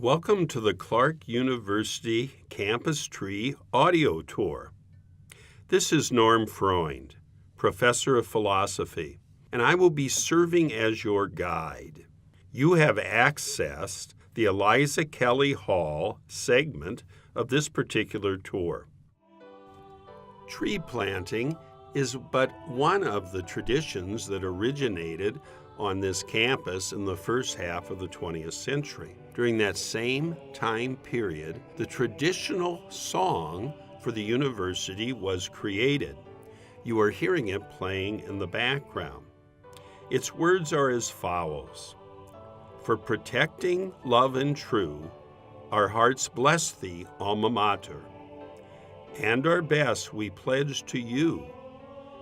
Welcome to the Clark University Campus Tree Audio Tour. This is Norm Freund, Professor of Philosophy, and I will be serving as your guide. You have accessed the Eliza Kelly Hall segment of this particular tour. Tree planting is but one of the traditions that originated on this campus in the first half of the 20th century. During that same time period, the traditional song for the university was created. You are hearing it playing in the background. Its words are as follows: "For protecting love and true, our hearts bless thee, alma mater. And our best we pledge to you,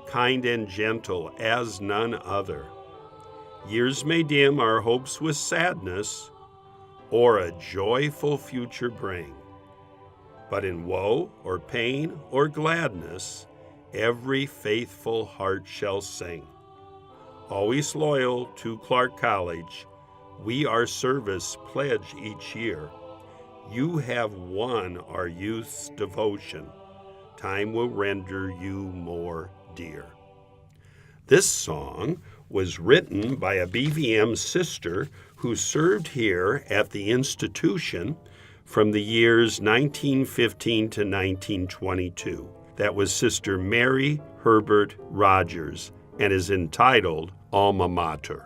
kind and gentle as none other. Years may dim our hopes with sadness, or a joyful future bring. But in woe or pain or gladness, every faithful heart shall sing. Always loyal to Clark College, we our service pledge each year. You have won our youth's devotion. Time will render you more dear." This song was written by a BVM sister who served here at the institution from the years 1915 to 1922. That was Sister Mary Herbert Rogers and is entitled Alma Mater.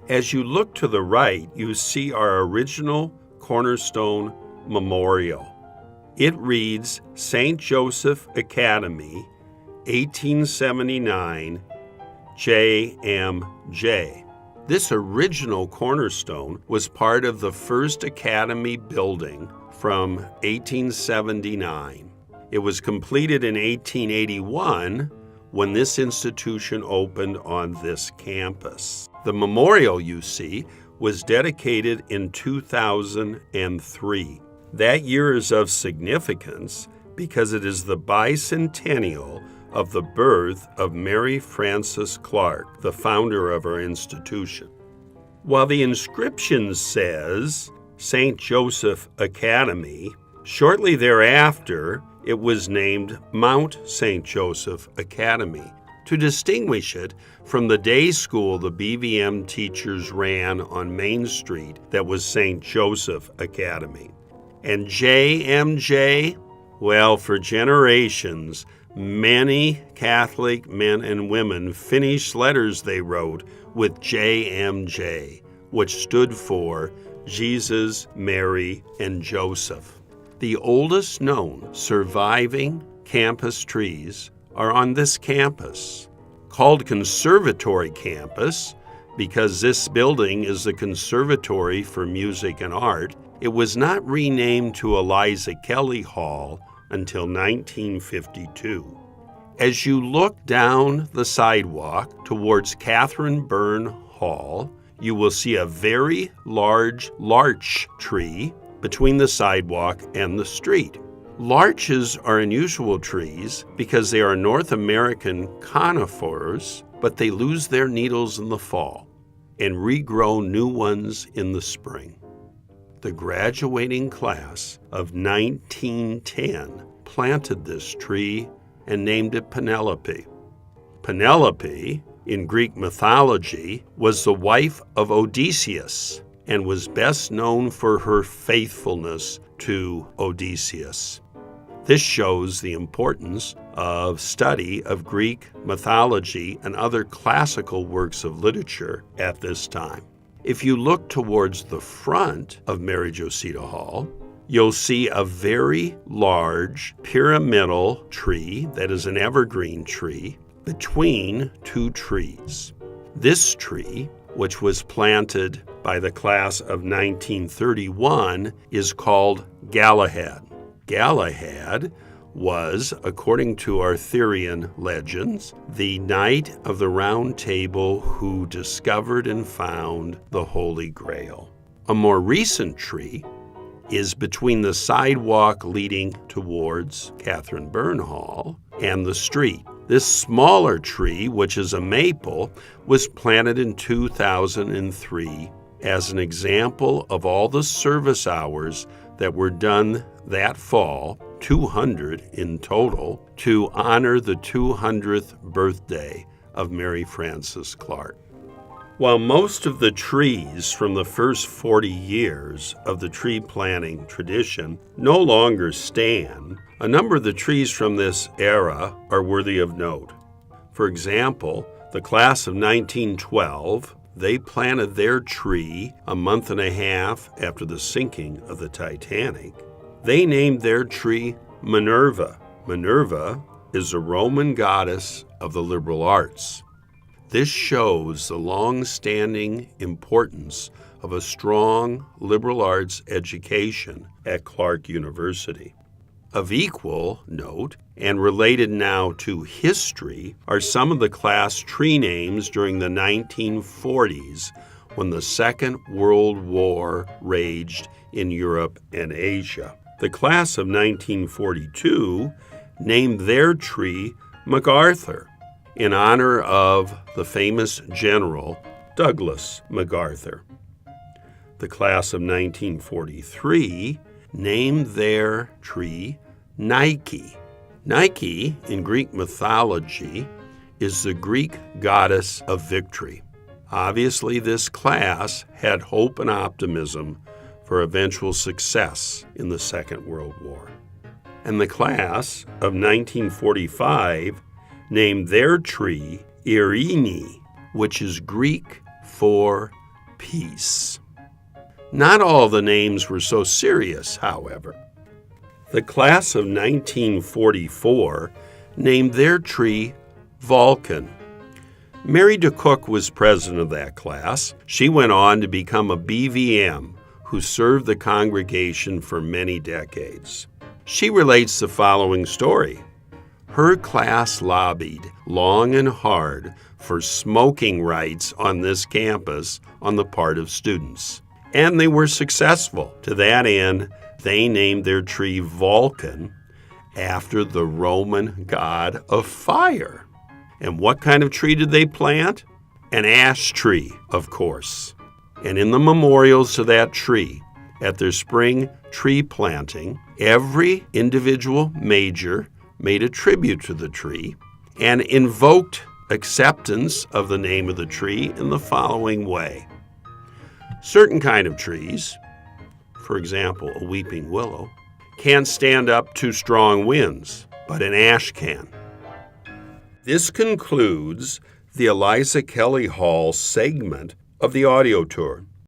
As you look to the right, you see our original cornerstone memorial. It reads St. Joseph Academy, 1879, JMJ. This original cornerstone was part of the first academy building from 1879. It was completed in 1881 when this institution opened on this campus. The memorial you see was dedicated in 2003. That year is of significance because it is the bicentennial of the birth of Mary Frances Clark, the founder of our institution. While the inscription says St. Joseph Academy, shortly thereafter it was named Mount St. Joseph Academy to distinguish it from the day school the BVM teachers ran on Main Street that was St. Joseph Academy. And JMJ, well, for generations, many Catholic men and women finished letters they wrote with JMJ, which stood for Jesus, Mary, and Joseph. The oldest known surviving campus trees are on this campus, called Conservatory Campus because this building is the Conservatory for Music and Art. It was not renamed to Eliza Kelly Hall until 1952. As you look down the sidewalk towards Catherine Byrne Hall, you will see a very large larch tree between the sidewalk and the street. Larches are unusual trees because they are North American conifers, but they lose their needles in the fall and regrow new ones in the spring. The graduating class of 1910 planted this tree and named it Penelope. Penelope, in Greek mythology, was the wife of Odysseus and was best known for her faithfulness to Odysseus. This shows the importance of study of Greek mythology and other classical works of literature at this time. If you look towards the front of Mary Josita Hall, you'll see a very large pyramidal tree that is an evergreen tree between two trees. This tree, which was planted by the class of 1931, is called Galahad. Galahad was, according to Arthurian legends, the knight of the Round Table who discovered and found the Holy Grail. A more recent tree is between the sidewalk leading towards Catherine Byrne Hall and the street. This smaller tree, which is a maple, was planted in 2003 as an example of all the service hours that were done that fall, 200 in total, to honor the 200th birthday of Mary Frances Clark. While most of the trees from the first 40 years of the tree planting tradition no longer stand, a number of the trees from this era are worthy of note. For example, the class of 1912, they planted their tree a month and a half after the sinking of the Titanic. They named their tree Minerva. Minerva is a Roman goddess of the liberal arts. This shows the long-standing importance of a strong liberal arts education at Clark University. Of equal note, and related now to history, are some of the class tree names during the 1940s when the Second World War raged in Europe and Asia. The class of 1942 named their tree MacArthur, in honor of the famous General Douglas MacArthur. The class of 1943 named their tree Nike. Nike, in Greek mythology, is the Greek goddess of victory. Obviously, this class had hope and optimism for eventual success in the Second World War. And the class of 1945 named their tree Irene, which is Greek for peace. Not all the names were so serious, however. The class of 1944 named their tree Vulcan. Mary DeCook was president of that class. She went on to become a BVM who served the congregation for many decades. She relates the following story. Her class lobbied long and hard for smoking rights on this campus on the part of students. And they were successful. To that end, they named their tree Vulcan after the Roman god of fire. And what kind of tree did they plant? An ash tree, of course. And in the memorials to that tree, at their spring tree planting, every individual major made a tribute to the tree and invoked acceptance of the name of the tree in the following way. Certain kind of trees, for example, a weeping willow, can't stand up to strong winds, but an ash can. This concludes the Eliza Kelly Hall segment of the audio tour.